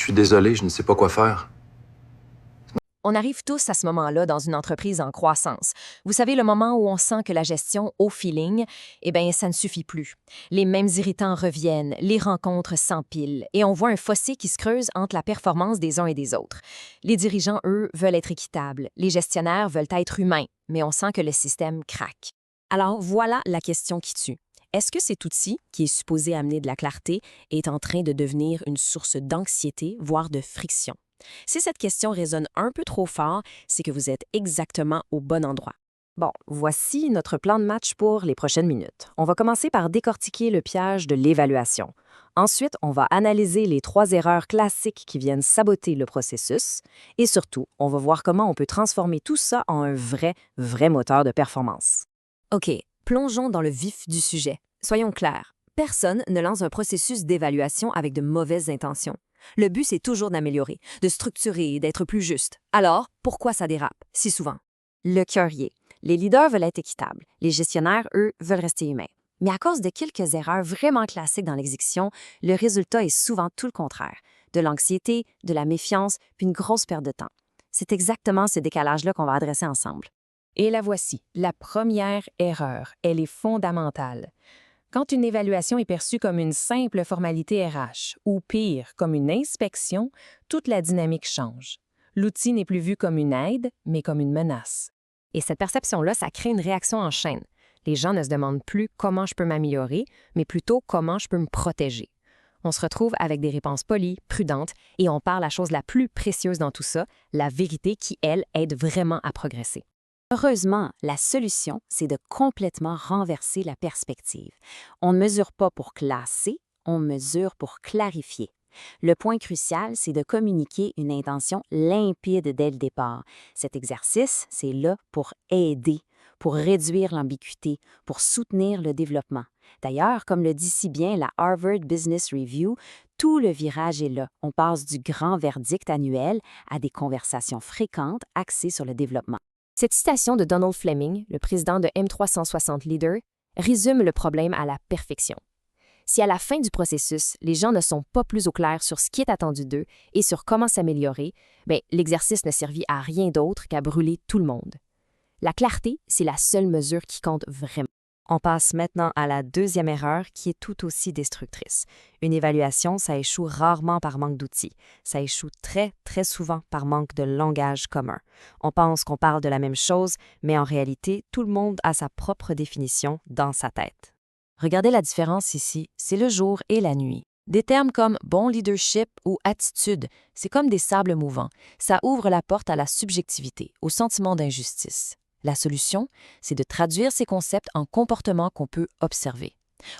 suis désolé, je ne sais pas quoi faire. On arrive tous à ce moment-là dans une entreprise en croissance. Vous savez, le moment où on sent que la gestion au feeling, eh bien, ça ne suffit plus. Les mêmes irritants reviennent, les rencontres s'empilent et on voit un fossé qui se creuse entre la performance des uns et des autres. Les dirigeants, eux, veulent être équitables. Les gestionnaires veulent être humains, mais on sent que le système craque. Alors, voilà la question qui tue. Est-ce que cet outil, qui est supposé amener de la clarté, est en train de devenir une source d'anxiété, voire de friction? Si cette question résonne un peu trop fort, c'est que vous êtes exactement au bon endroit. Bon, voici notre plan de match pour les prochaines minutes. On va commencer par décortiquer le piège de l'évaluation. Ensuite, on va analyser les 3 erreurs classiques qui viennent saboter le processus. Et surtout, on va voir comment on peut transformer tout ça en un vrai moteur de performance. OK, plongeons dans le vif du sujet. Soyons clairs, personne ne lance un processus d'évaluation avec de mauvaises intentions. Le but, c'est toujours d'améliorer, de structurer, d'être plus juste. Alors, pourquoi ça dérape si souvent? Le cœur y est. Les leaders veulent être équitables. Les gestionnaires, eux, veulent rester humains. Mais à cause de quelques erreurs vraiment classiques dans l'exécution, le résultat est souvent tout le contraire. De l'anxiété, de la méfiance, puis une grosse perte de temps. C'est exactement ce décalage-là qu'on va adresser ensemble. Et la voici, la première erreur. Elle est fondamentale. Quand une évaluation est perçue comme une simple formalité RH, ou pire, comme une inspection, toute la dynamique change. L'outil n'est plus vu comme une aide, mais comme une menace. Et cette perception-là, ça crée une réaction en chaîne. Les gens ne se demandent plus comment je peux m'améliorer, mais plutôt comment je peux me protéger. On se retrouve avec des réponses polies, prudentes, et on parle la chose la plus précieuse dans tout ça, la vérité qui, elle, aide vraiment à progresser. Heureusement, la solution, c'est de complètement renverser la perspective. On ne mesure pas pour classer, on mesure pour clarifier. Le point crucial, c'est de communiquer une intention limpide dès le départ. Cet exercice, c'est là pour aider, pour réduire l'ambiguïté, pour soutenir le développement. D'ailleurs, comme le dit si bien la Harvard Business Review, tout le virage est là. On passe du grand verdict annuel à des conversations fréquentes axées sur le développement. Cette citation de Donald Fleming, le président de M360 Leader, résume le problème à la perfection. Si à la fin du processus, les gens ne sont pas plus au clair sur ce qui est attendu d'eux et sur comment s'améliorer, l'exercice ne servit à rien d'autre qu'à brûler tout le monde. La clarté, c'est la seule mesure qui compte vraiment. On passe maintenant à la deuxième erreur qui est tout aussi destructrice. Une évaluation, ça échoue rarement par manque d'outils. Ça échoue très souvent par manque de langage commun. On pense qu'on parle de la même chose, mais en réalité, tout le monde a sa propre définition dans sa tête. Regardez la différence ici, c'est le jour et la nuit. Des termes comme bon leadership ou attitude, c'est comme des sables mouvants. Ça ouvre la porte à la subjectivité, au sentiment d'injustice. La solution, c'est de traduire ces concepts en comportements qu'on peut observer.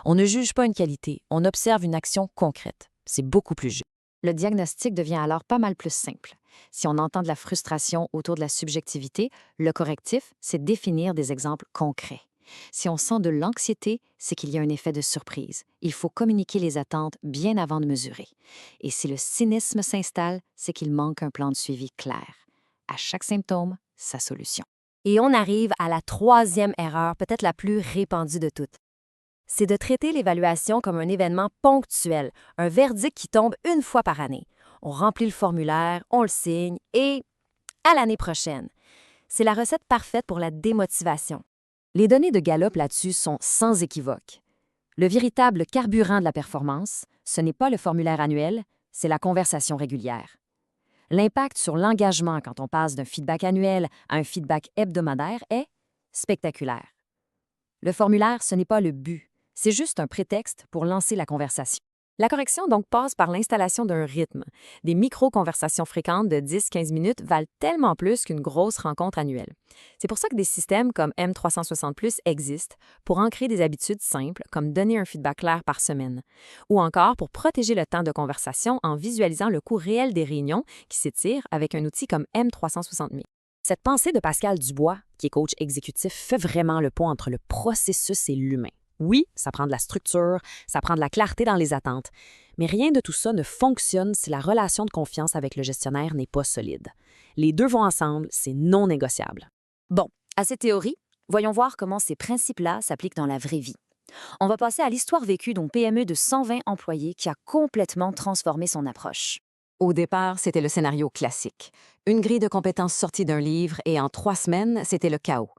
On ne juge pas une qualité, on observe une action concrète. C'est beaucoup plus juste. Le diagnostic devient alors pas mal plus simple. Si on entend de la frustration autour de la subjectivité, le correctif, c'est définir des exemples concrets. Si on sent de l'anxiété, c'est qu'il y a un effet de surprise. Il faut communiquer les attentes bien avant de mesurer. Et si le cynisme s'installe, c'est qu'il manque un plan de suivi clair. À chaque symptôme, sa solution. Et on arrive à la troisième erreur, peut-être la plus répandue de toutes. C'est de traiter l'évaluation comme un événement ponctuel, un verdict qui tombe une fois par année. On remplit le formulaire, on le signe et à l'année prochaine. C'est la recette parfaite pour la démotivation. Les données de Gallup là-dessus sont sans équivoque. Le véritable carburant de la performance, ce n'est pas le formulaire annuel, c'est la conversation régulière. L'impact sur l'engagement quand on passe d'un feedback annuel à un feedback hebdomadaire est spectaculaire. Le formulaire, ce n'est pas le but, c'est juste un prétexte pour lancer la conversation. La correction donc passe par l'installation d'un rythme. Des micro-conversations fréquentes de 10-15 minutes valent tellement plus qu'une grosse rencontre annuelle. C'est pour ça que des systèmes comme M360+ existent pour ancrer des habitudes simples comme donner un feedback clair par semaine, ou encore pour protéger le temps de conversation en visualisant le coût réel des réunions qui s'étirent avec un outil comme M360 Cette pensée de Pascal Dubois, qui est coach exécutif, fait vraiment le pont entre le processus et l'humain. Oui, ça prend de la structure, ça prend de la clarté dans les attentes, mais rien de tout ça ne fonctionne si la relation de confiance avec le gestionnaire n'est pas solide. Les deux vont ensemble, c'est non négociable. Bon, à cette théorie, voyons voir comment ces principes-là s'appliquent dans la vraie vie. On va passer à l'histoire vécue d'une PME de 120 employés qui a complètement transformé son approche. Au départ, c'était le scénario classique. Une grille de compétences sortie d'un livre et en 3 semaines, c'était le chaos.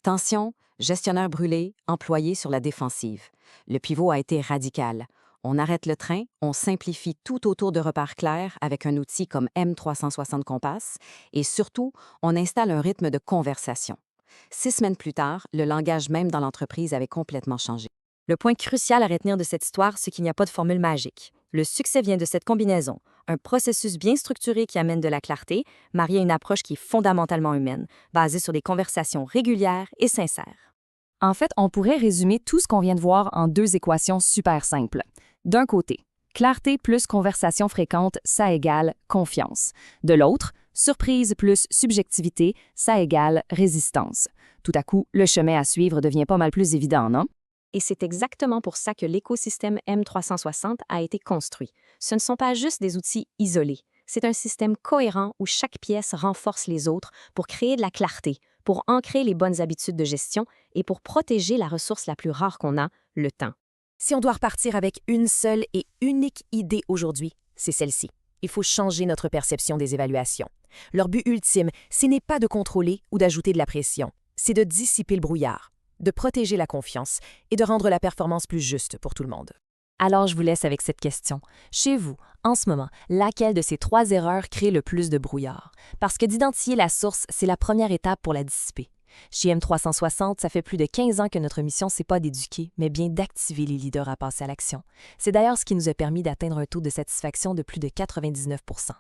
Tension, gestionnaire brûlé, employé sur la défensive. Le pivot a été radical. On arrête le train, on simplifie tout autour de repères clairs avec un outil comme M360 Compass et surtout, on installe un rythme de conversation. 6 semaines plus tard, le langage même dans l'entreprise avait complètement changé. Le point crucial à retenir de cette histoire, c'est qu'il n'y a pas de formule magique. Le succès vient de cette combinaison. Un processus bien structuré qui amène de la clarté, marié à une approche qui est fondamentalement humaine, basée sur des conversations régulières et sincères. En fait, on pourrait résumer tout ce qu'on vient de voir en 2 équations super simples. D'un côté, clarté plus conversation fréquente, ça égale confiance. De l'autre, surprise plus subjectivité, ça égale résistance. Tout à coup, le chemin à suivre devient pas mal plus évident, non? Et c'est exactement pour ça que l'écosystème M360 a été construit. Ce ne sont pas juste des outils isolés. C'est un système cohérent où chaque pièce renforce les autres pour créer de la clarté, pour ancrer les bonnes habitudes de gestion et pour protéger la ressource la plus rare qu'on a, le temps. Si on doit repartir avec une seule et unique idée aujourd'hui, c'est celle-ci. Il faut changer notre perception des évaluations. Leur but ultime, ce n'est pas de contrôler ou d'ajouter de la pression, c'est de dissiper le brouillard, de protéger la confiance et de rendre la performance plus juste pour tout le monde. Alors, je vous laisse avec cette question. Chez vous, en ce moment, laquelle de ces 3 erreurs crée le plus de brouillard? Parce que d'identifier la source, c'est la première étape pour la dissiper. Chez M360, ça fait plus de 15 ans que notre mission, c'est pas d'éduquer, mais bien d'activer les leaders à passer à l'action. C'est d'ailleurs ce qui nous a permis d'atteindre un taux de satisfaction de plus de 99 %.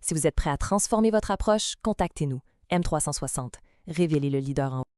Si vous êtes prêt à transformer votre approche, contactez-nous. M360, révélez le leader en vous.